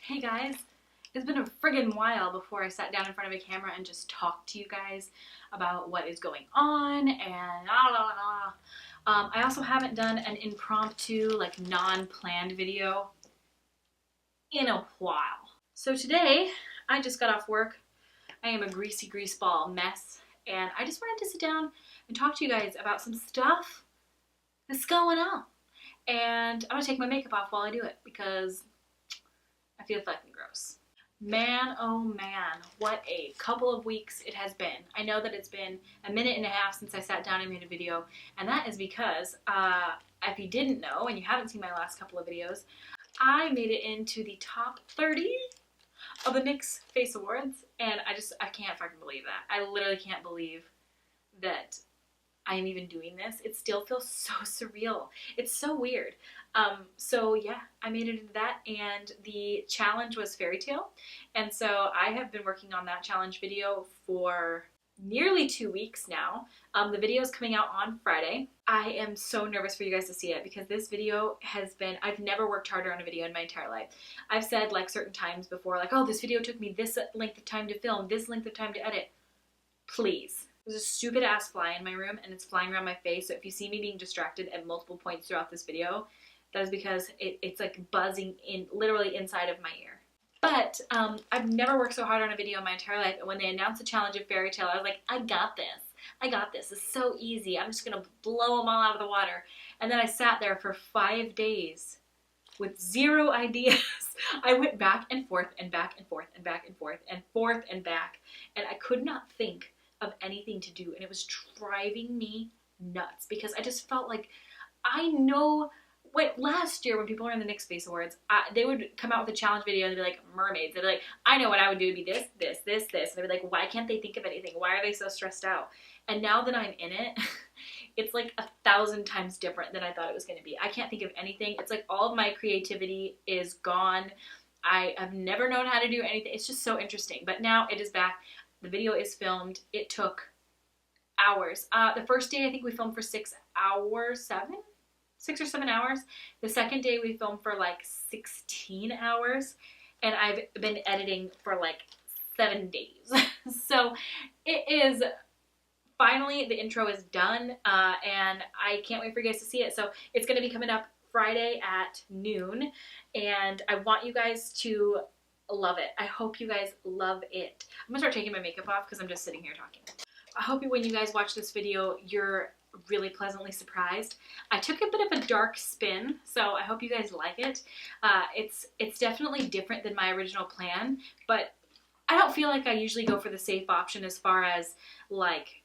Hey guys, it's been a friggin' while before I sat down in front of a camera and just talked to you guys about what is going on and I also haven't done an impromptu, like non-planned video in a while. So today, I just got off work. I am a greasy greaseball mess and I just wanted to sit down and talk to you guys about some stuff that's going on. And I'm gonna take my makeup off while I do it because I feel fucking gross. Man, oh man, what a couple of weeks it has been. I know that it's been a minute and a half since I sat down and made a video, and that is because, if you didn't know and you haven't seen my last couple of videos, I made it into the top 30 of the NYX Face Awards, and I can't fucking believe that. I literally can't believe that I am even doing this. It still feels so surreal. It's so weird. So yeah, I made it into that, and the challenge was Fairy Tale. And so I have been working on that challenge video for nearly 2 weeks now. The video is coming out on Friday. I am so nervous for you guys to see it because this video has been, I've never worked harder on a video in my entire life. I've said like certain times before, like, oh, this video took me this length of time to film, this length of time to edit. Please. There's a stupid ass fly in my room and it's flying around my face, so if you see me being distracted at multiple points throughout this video, that is because it's like buzzing in literally inside of my ear. But I've never worked so hard on a video in my entire life, and when they announced the challenge of Fairy Tale, I was like, I got this. I got this. It's so easy. I'm just gonna blow them all out of the water. And then I sat there for 5 days with zero ideas. I went back and forth and back and forth and back and forth and forth and back, and I could not think of anything to do, and it was driving me nuts because I just felt like, I know last year when people were in the NYX Face Awards, they would come out with a challenge video and they'd be like, mermaids. They'd be like, I know what I would do. It'd be this, this, this, this. And they'd be like, why can't they think of anything? Why are they so stressed out? And now that I'm in it, it's like 1,000 times different than I thought it was going to be. I can't think of anything. It's like all of my creativity is gone. I have never known how to do anything. It's just so interesting. But now it is back. The video is filmed. It took hours. The first day I think we filmed for 6 hours, 6 or 7 hours. The second day we filmed for like 16 hours, and I've been editing for like 7 days. So it is, finally the intro is done, and I can't wait for you guys to see it. So it's going to be coming up Friday at noon, and I want you guys to love it. I hope you guys love it. I'm gonna start taking my makeup off because I'm just sitting here talking. I hope when you guys watch this video, you're really pleasantly surprised. I took a bit of a dark spin, so I hope you guys like it. It's definitely different than my original plan, but I don't feel like I usually go for the safe option as far as like,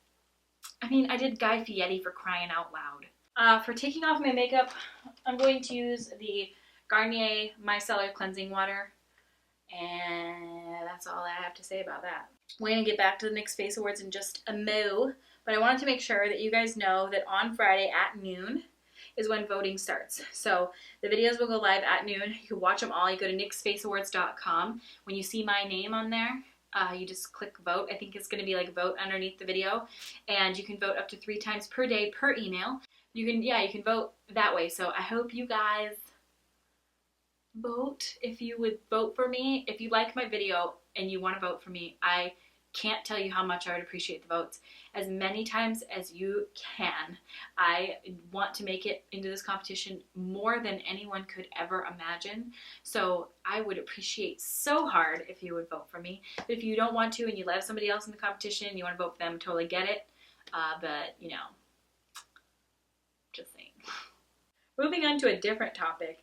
I mean, I did Guy Fieri, for crying out loud. For taking off my makeup, I'm going to use the Garnier Micellar Cleansing Water. And that's all I have to say about that. We're going to get back to the NYX Face Awards in just a mo, but I wanted to make sure that you guys know that on Friday at noon is when voting starts. So the videos will go live at noon. You can watch them all. You go to nyxfaceawards.com. When you see my name on there, you just click vote. I think it's going to be like vote underneath the video, and you can vote up to 3 times per day per email. You can vote that way. So I hope you guys vote. If you would vote for me, if you like my video and you want to vote for me, I can't tell you how much I would appreciate the votes. As many times as you can. I want to make it into this competition more than anyone could ever imagine. So I would appreciate so hard if you would vote for me. But if you don't want to and you love somebody else in the competition and you want to vote for them, totally get it. But you know, just saying. Moving on to a different topic.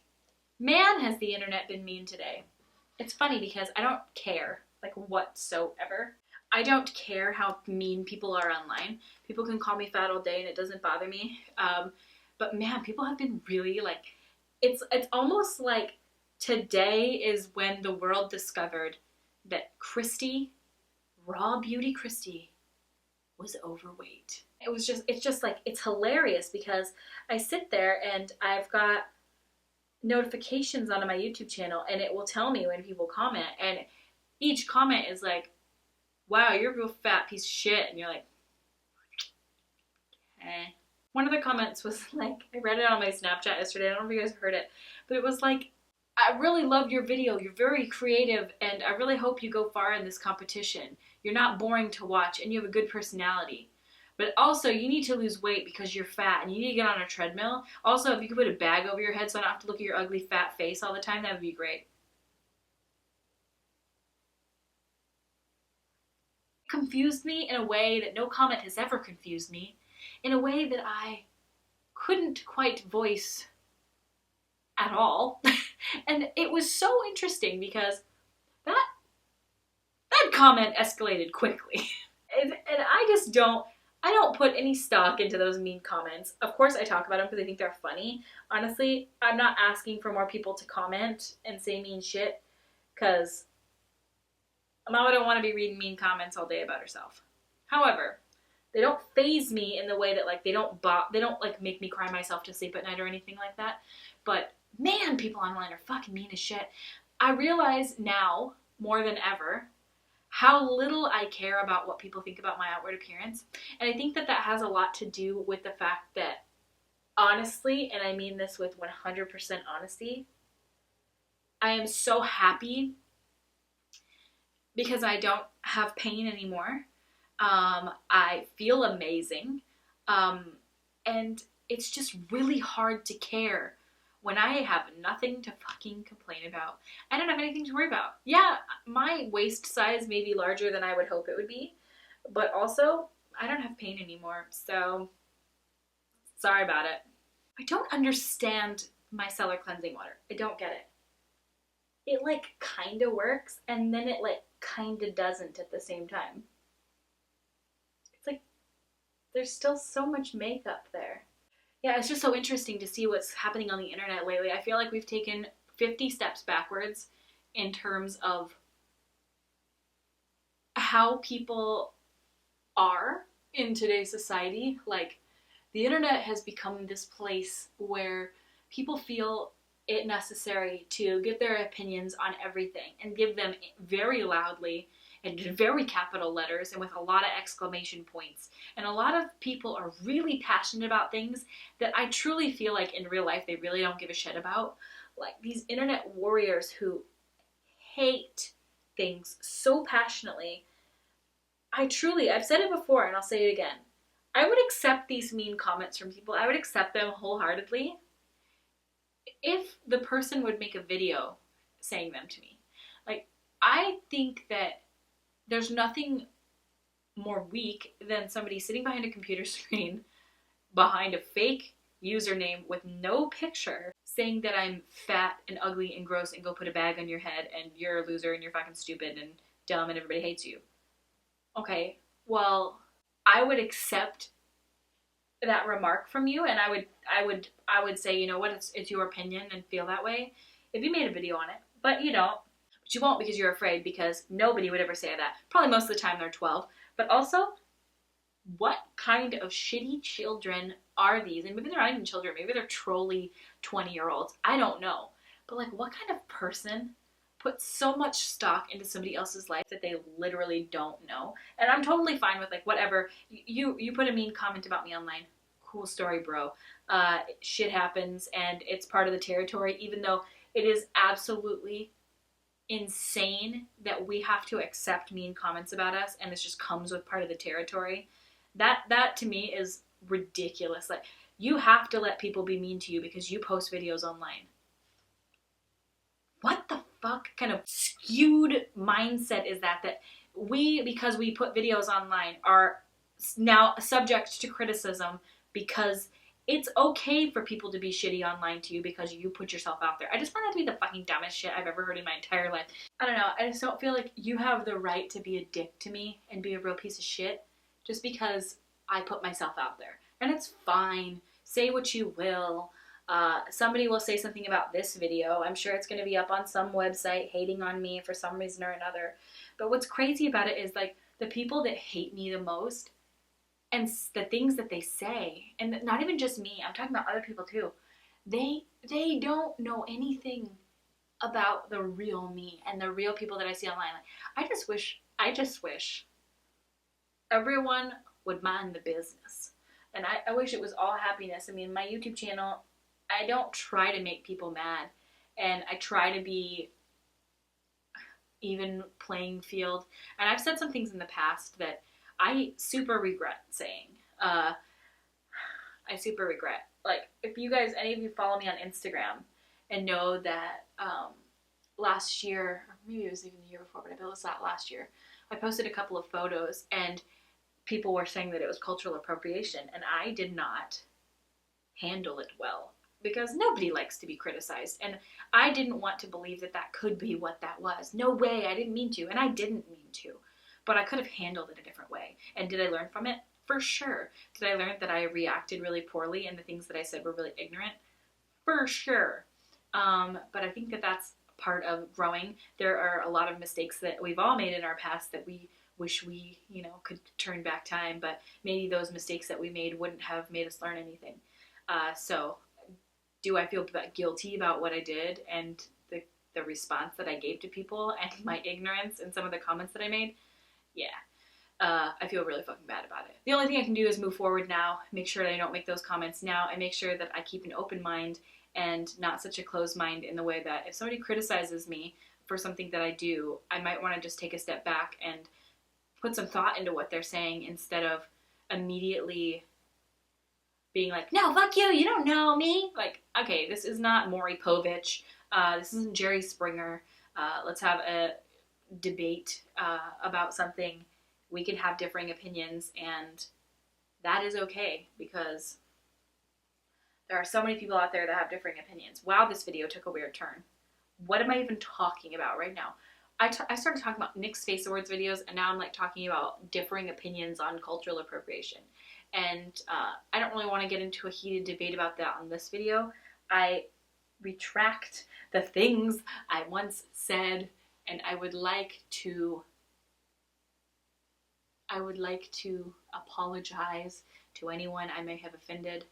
Man, has the internet been mean today. It's funny because I don't care, like, whatsoever. I don't care how mean people are online. People can call me fat all day and it doesn't bother me. But man, people have been really, like, it's almost like today is when the world discovered that Kristi, RawBeautyKristi, was overweight. It's just like, it's hilarious because I sit there and I've got notifications on my YouTube channel and it will tell me when people comment, and each comment is like, wow, you're a real fat piece of shit, and you're like, eh. One of the comments was like, I read it on my Snapchat yesterday, I don't know if you guys heard it, but it was like, I really loved your video. You're very creative, and I really hope you go far in this competition. You're not boring to watch, and you have a good personality. But also, you need to lose weight because you're fat, and you need to get on a treadmill. Also, if you could put a bag over your head so I don't have to look at your ugly fat face all the time, that would be great. Confused me in a way that no comment has ever confused me, in a way that I couldn't quite voice at all. And it was so interesting because that comment escalated quickly. And I don't put any stock into those mean comments. Of course I talk about them because I think they're funny. Honestly, I'm not asking for more people to comment and say mean shit because Mama don't want to be reading mean comments all day about herself. However, they don't faze me in the way that like they don't like make me cry myself to sleep at night or anything like that. But man, people online are fucking mean as shit. I realize now more than ever how little I care about what people think about my outward appearance. And I think that that has a lot to do with the fact that, honestly, and I mean this with 100% honesty, I am so happy because I don't have pain anymore. I feel amazing. And it's just really hard to care when I have nothing to fucking complain about. I don't have anything to worry about. Yeah, my waist size may be larger than I would hope it would be, but also I don't have pain anymore, so sorry about it. I don't understand micellar cleansing water. I don't get it. It like kind of works, and then it like kind of doesn't at the same time. It's like there's still so much makeup there. Yeah, it's just so interesting to see what's happening on the internet lately. I feel like we've taken 50 steps backwards in terms of how people are in today's society. Like, the internet has become this place where people feel it necessary to give their opinions on everything and give them very loudly and in very capital letters and with a lot of exclamation points. And a lot of people are really passionate about things that I truly feel like in real life they really don't give a shit about. Like these internet warriors who hate things so passionately. I've said it before and I'll say it again. I would accept these mean comments from people. I would accept them wholeheartedly if the person would make a video saying them to me. Like, I think that there's nothing more weak than somebody sitting behind a computer screen, behind a fake username with no picture, saying that I'm fat and ugly and gross and go put a bag on your head and you're a loser and you're fucking stupid and dumb and everybody hates you. Okay, well, I would accept that remark from you, and I would say, you know what, it's your opinion and feel that way if you made a video on it, but you don't. But you won't because you're afraid, because nobody would ever say that. Probably most of the time they're 12. But also, what kind of shitty children are these? And maybe they're not even children. Maybe they're trolly 20-year-olds. I don't know. But like, what kind of person puts so much stock into somebody else's life that they literally don't know? And I'm totally fine with like, whatever. You put a mean comment about me online. Cool story, bro. Shit happens and it's part of the territory, even though it is absolutely insane that we have to accept mean comments about us and this just comes with part of the territory. That to me is ridiculous. Like, you have to let people be mean to you because you post videos online. What the fuck kind of skewed mindset is that we, because we put videos online, are now subject to criticism because it's okay for people to be shitty online to you because you put yourself out there. I just find that to be the fucking dumbest shit I've ever heard in my entire life. I don't know. I just don't feel like you have the right to be a dick to me and be a real piece of shit just because I put myself out there. And it's fine. Say what you will. Somebody will say something about this video. I'm sure it's going to be up on some website hating on me for some reason or another. But what's crazy about it is like the people that hate me the most and the things that they say, and not even just me, I'm talking about other people too, they don't know anything about the real me and the real people that I see online. Like, I just wish everyone would mind the business. And I wish it was all happiness. I mean, my YouTube channel, I don't try to make people mad. and I try to be even playing field. And I've said some things in the past that I super regret saying. I super regret. Like, if you guys, any of you follow me on Instagram and know that last year, or maybe it was even the year before, but I bet it was not last year, I posted a couple of photos and people were saying that it was cultural appropriation, and I did not handle it well because nobody likes to be criticized, and I didn't want to believe that that could be what that was. No way, I didn't mean to, and I didn't mean to, but I could have handled it a different way. And did I learn from it? For sure. Did I learn that I reacted really poorly and the things that I said were really ignorant? For sure. But I think that that's part of growing. There are a lot of mistakes that we've all made in our past that we wish we, could turn back time, but maybe those mistakes that we made wouldn't have made us learn anything. So do I feel guilty about what I did and the response that I gave to people and my ignorance and some of the comments that I made? Yeah. I feel really fucking bad about it. The only thing I can do is move forward now, make sure that I don't make those comments now, and make sure that I keep an open mind and not such a closed mind in the way that if somebody criticizes me for something that I do, I might want to just take a step back and put some thought into what they're saying instead of immediately being like, no, fuck you don't know me. Like, okay, this is not Maury Povich. This isn't Jerry Springer. Let's have a debate about something. We can have differing opinions, and that is okay, because there are so many people out there that have differing opinions. Wow, this video took a weird turn. What am I even talking about right now? I started talking about NYX Face Awards videos, and now I'm like talking about differing opinions on cultural appropriation. And I don't really want to get into a heated debate about that on this video. I retract the things I once said, and I would like to apologize to anyone I may have offended.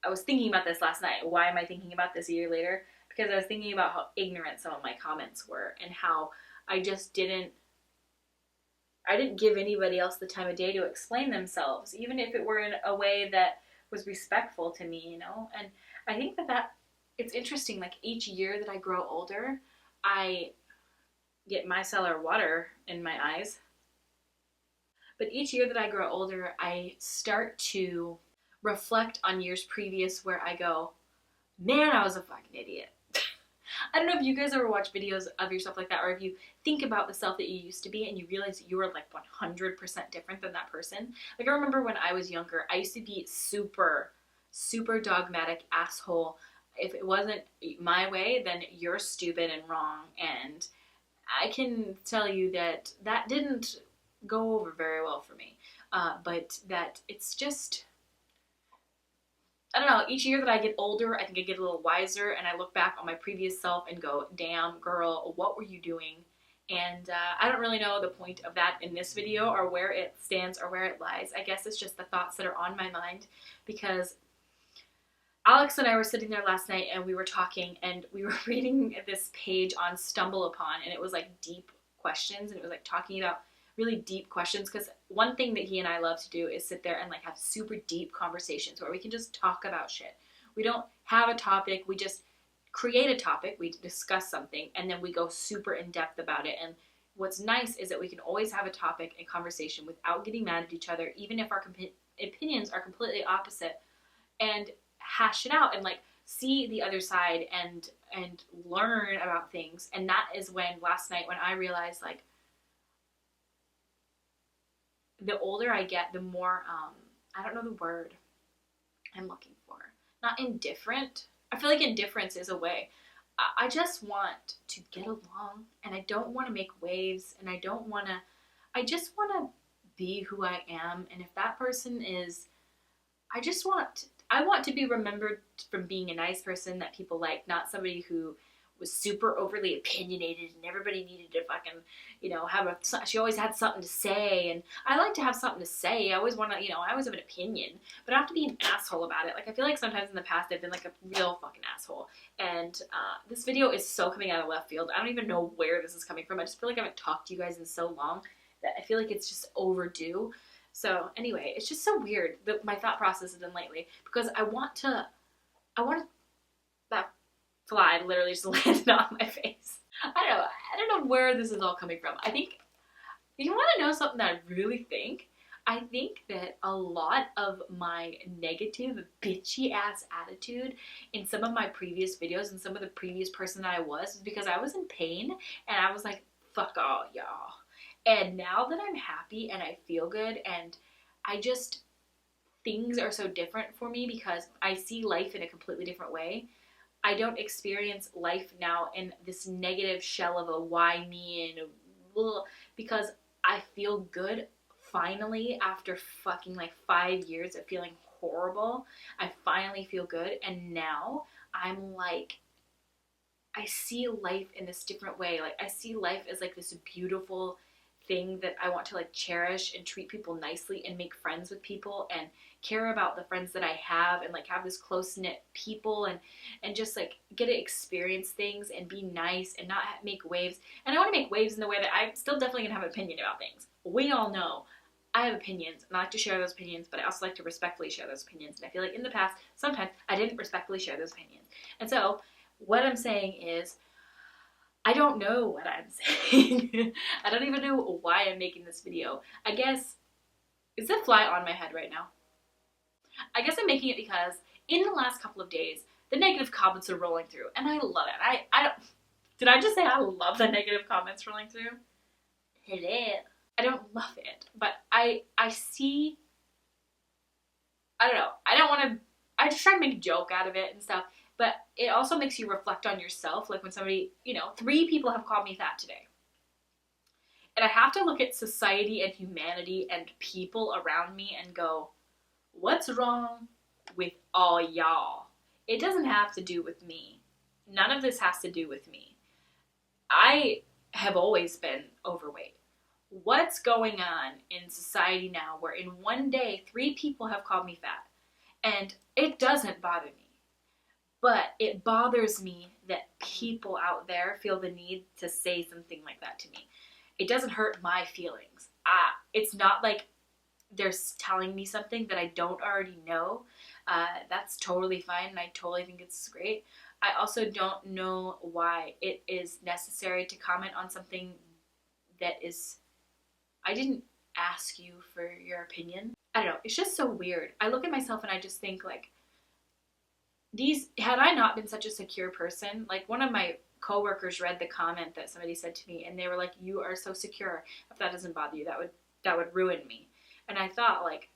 I was thinking about this last night. Why am I thinking about this a year later? Because I was thinking about how ignorant some of my comments were and how I just didn't give anybody else the time of day to explain themselves, even if it were in a way that was respectful to me, And I think that it's interesting, like each year that I grow older, I get micellar water in my eyes. But each year that I grow older, I start to reflect on years previous where I go, man, I was a fucking idiot. I don't know if you guys ever watch videos of yourself like that, or if you think about the self that you used to be and you realize you were like 100% different than that person. Like, I remember when I was younger, I used to be super, super dogmatic asshole. If it wasn't my way, then you're stupid and wrong. And I can tell you that that didn't go over very well for me. But that it's just, I don't know, each year that I get older, I think I get a little wiser, and I look back on my previous self and go, damn, girl, what were you doing? And I don't really know the point of that in this video, or where it stands, or where it lies. I guess it's just the thoughts that are on my mind, because Alex and I were sitting there last night, and we were talking, and we were reading this page on Stumble Upon, and it was like deep questions, and it was like talking about really deep questions, because one thing that he and I love to do is sit there and like have super deep conversations where we can just talk about shit. We don't have a topic, we just create a topic, we discuss something, and then we go super in depth about it. And what's nice is that we can always have a topic and conversation without getting mad at each other, even if our opinions are completely opposite, and hash it out and like see the other side and learn about things. And that is when last night, when I realized, like, the older I get, the more, I don't know the word I'm looking for. Not indifferent. I feel like indifference is a way. I just want to get along, and I don't want to make waves, and I just want to be who I am. And if that person is, I want to be remembered from being a nice person that people like, not somebody who was super overly opinionated and everybody needed to fucking, she always had something to say. And I like to have something to say. I always want to, I always have an opinion, but I don't have to be an asshole about it. Like, I feel like sometimes in the past I've been like a real fucking asshole. And this video is so coming out of left field. I don't even know where this is coming from. I just feel like I haven't talked to you guys in so long that I feel like it's just overdue. So anyway, it's just so weird my thought process has been lately, because I want that fly literally just landed on my face. I don't know where this is all coming from. I think, you want to know something that I really think? I think that a lot of my negative, bitchy ass attitude in some of my previous videos and some of the previous person that I was because I was in pain and I was like, fuck all y'all. And now that I'm happy and I feel good and I just, things are so different for me because I see life in a completely different way. I don't experience life now in this negative shell of a why me and blah, because I feel good. Finally, after fucking like 5 years of feeling horrible, I finally feel good. And now I'm like, I see life in this different way. Like, I see life as like this beautiful thing that I want to like cherish and treat people nicely and make friends with people and care about the friends that I have and like have this close-knit people and just like get to experience things and be nice and not make waves. And I want to make waves in the way that I'm still definitely gonna have an opinion about things. We all know I have opinions, and I like to share those opinions, but I also like to respectfully share those opinions. And I feel like in the past, sometimes I didn't respectfully share those opinions. And so, what I'm saying is, I don't know what I'm saying. I don't even know why I'm making this video. I guess, is the fly on my head right now? I guess I'm making it because in the last couple of days, the negative comments are rolling through, and I love it. I don't, did I just say I love the negative comments rolling through? Hello. I don't love it, but I see, I don't know, I don't want to, I just try to make a joke out of it and stuff, but it also makes you reflect on yourself, like when somebody, you know, 3 people have called me fat today, and I have to look at society and humanity and people around me and go, what's wrong with all y'all? It doesn't have to do with me. None of this has to do with me. I have always been overweight. What's going on in society now where in one day 3 people have called me fat? And it doesn't bother me. But it bothers me that people out there feel the need to say something like that to me. It doesn't hurt my feelings. It's not like they're telling me something that I don't already know. That's totally fine, and I totally think it's great. I also don't know why it is necessary to comment on something that is, I didn't ask you for your opinion. I don't know, it's just so weird. I look at myself and I just think like, had I not been such a secure person, like one of my coworkers read the comment that somebody said to me and they were like, you are so secure. If that doesn't bother you, that would ruin me. And I thought like,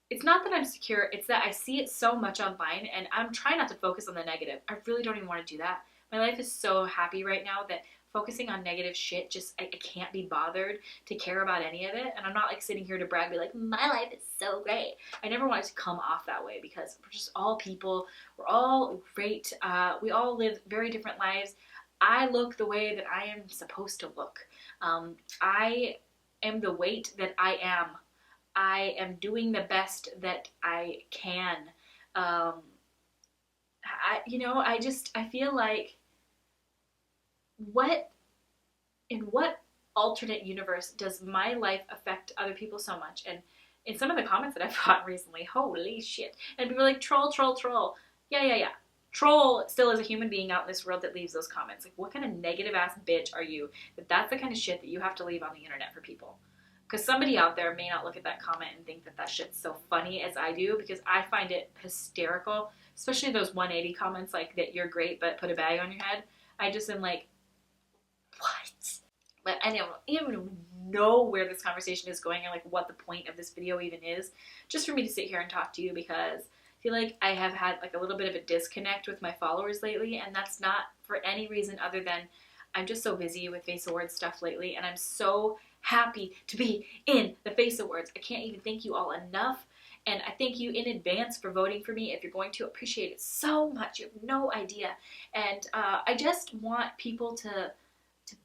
it's not that I'm secure, it's that I see it so much online and I'm trying not to focus on the negative. I really don't even want to do that. My life is so happy right now that focusing on negative shit, just I can't be bothered to care about any of it. And I'm not like sitting here to brag, be like, my life is so great. I never want it to come off that way because we're just all people. We're all great. We all live very different lives. I look the way that I am supposed to look. I am the weight that I am. I am doing the best that I can. I feel like in what alternate universe does my life affect other people so much? And in some of the comments that I've gotten recently, holy shit. And people are like, troll, troll, troll. Yeah. Troll still is a human being out in this world that leaves those comments. Like, what kind of negative ass bitch are you that that's the kind of shit that you have to leave on the internet for people? Because somebody out there may not look at that comment and think that that shit's so funny as I do, because I find it hysterical, especially those 180 comments like that you're great but put a bag on your head. I just am like, what? But I don't even know where this conversation is going or like what the point of this video even is. Just for me to sit here and talk to you, because I feel like I have had like a little bit of a disconnect with my followers lately, and that's not for any reason other than I'm just so busy with Face Awards stuff lately, and I'm so happy to be in the Face Awards. I can't even thank you all enough, and I thank you in advance for voting for me. If you're going to, appreciate it so much. You have no idea. And I just want people to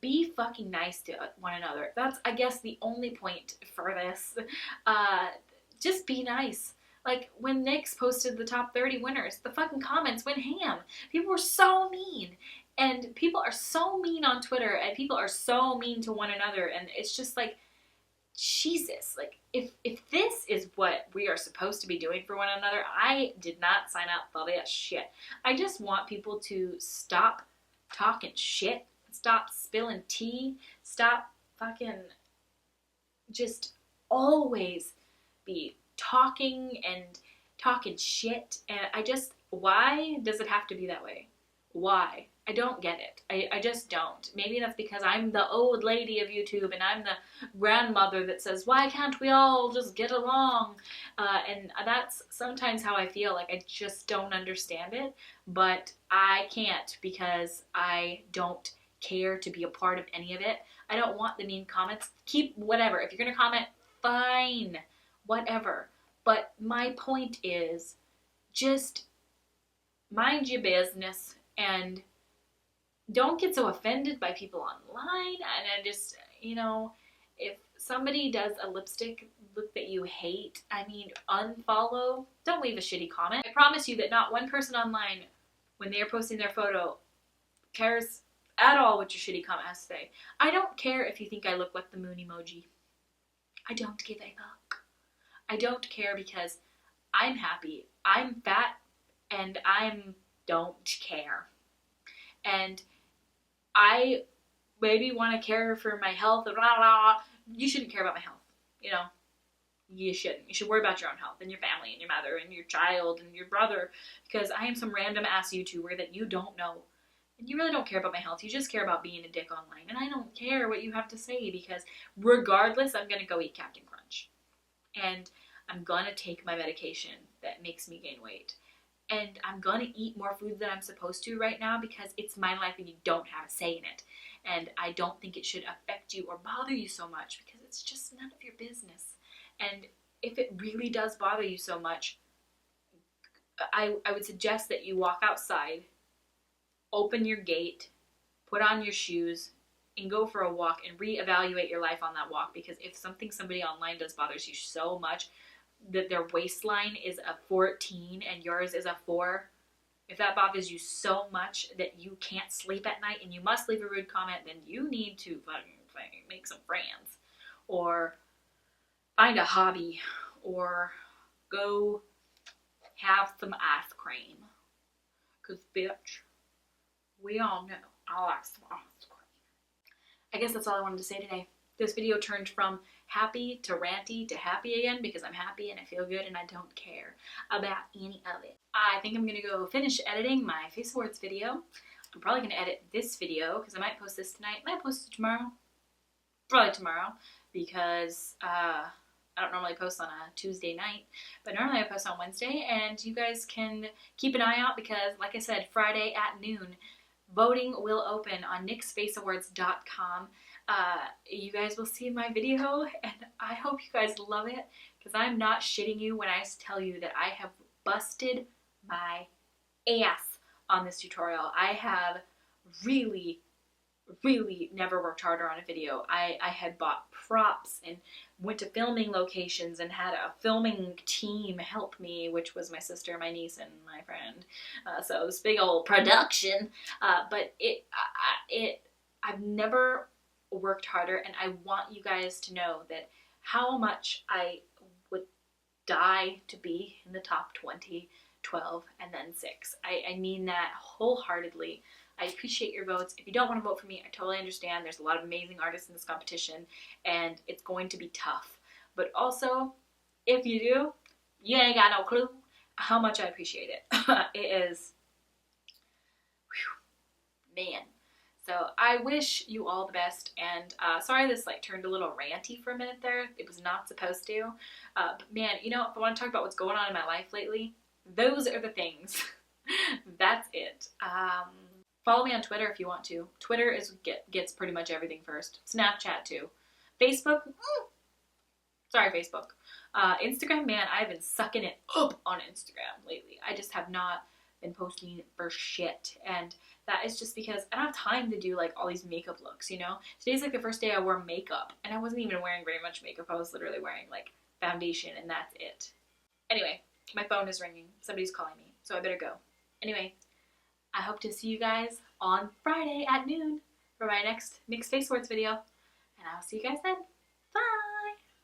be fucking nice to one another. That's, I guess, the only point for this. Just be nice. Like, when NYX posted the top 30 winners, the fucking comments went ham. People were so mean. And people are so mean on Twitter, and people are so mean to one another, and it's just like, Jesus, like, if this is what we are supposed to be doing for one another, I did not sign up for that shit. I just want people to stop talking shit, stop spilling tea, stop fucking just always be talking shit. And why does it have to be that way? Why? I don't get it. I just don't. Maybe that's because I'm the old lady of YouTube and I'm the grandmother that says, why can't we all just get along? And that's sometimes how I feel. Like, I just don't understand it, but I can't because I don't care to be a part of any of it. I don't want the mean comments. Keep whatever. If you're going to comment, fine. Whatever. But my point is, just mind your business and don't get so offended by people online. And I just, if somebody does a lipstick look that you hate, I mean, unfollow. Don't leave a shitty comment. I promise you that not one person online, when they are posting their photo, cares at all what your shitty comment has to say. I don't care if you think I look like the moon emoji. I don't give a fuck. I don't care because I'm happy. I'm fat and don't care. And I maybe want to care for my health. You shouldn't care about my health. You shouldn't. You should worry about your own health and your family and your mother and your child and your brother, because I am some random ass YouTuber that you don't know. And you really don't care about my health. You just care about being a dick online. And I don't care what you have to say, because regardless, I'm going to go eat Captain Crunch. And I'm going to take my medication that makes me gain weight. And I'm going to eat more food than I'm supposed to right now, because it's my life and you don't have a say in it. And I don't think it should affect you or bother you so much, because it's just none of your business. And if it really does bother you so much, I would suggest that you walk outside, open your gate, put on your shoes, and go for a walk and reevaluate your life on that walk. Because if somebody online does bothers you so much, that their waistline is a 14 and yours is a 4, if that bothers you so much that you can't sleep at night and you must leave a rude comment, then you need to fucking make some friends, or find a hobby, or go have some ice cream. Because, bitch, we all know I like some ice cream. I guess that's all I wanted to say today. This video turned from happy to ranty to happy again, because I'm happy and I feel good and I don't care about any of it. I think I'm going to go finish editing my Face Awards video. I'm probably going to edit this video because I might post this tonight. I might post it tomorrow. Probably tomorrow, because I don't normally post on a Tuesday night, but normally I post on Wednesday, and you guys can keep an eye out because, like I said, Friday at noon, voting will open on NYXFaceAwards.com. You guys will see my video, and I hope you guys love it, because I'm not shitting you when I tell you that I have busted my ass on this tutorial. I have really never worked harder on a video. I had bought props and went to filming locations and had a filming team help me, which was my sister, my niece, and my friend. So it was big old production. But I've never worked harder, and I want you guys to know that how much I would die to be in the top 20, 12, and then 6. I mean that wholeheartedly. I appreciate your votes. If you don't want to vote for me, I totally understand. There's a lot of amazing artists in this competition, and it's going to be tough. But also, if you do, you ain't got no clue how much I appreciate it. It is, whew, man. So I wish you all the best, and sorry this turned a little ranty for a minute there. It was not supposed to. But man, if I want to talk about what's going on in my life lately, those are the things. That's it. Follow me on Twitter if you want to. Twitter gets pretty much everything first. Snapchat too. Facebook? Sorry, Facebook. Instagram, man, I've been sucking it up on Instagram lately. I just have not been posting for shit. And that is just because I don't have time to do all these makeup looks, Today's the first day I wore makeup, and I wasn't even wearing very much makeup. I was literally wearing foundation, and that's it. Anyway, my phone is ringing. Somebody's calling me, so I better go. Anyway, I hope to see you guys on Friday at noon for my next NYX Face Awards video. And I'll see you guys then. Bye!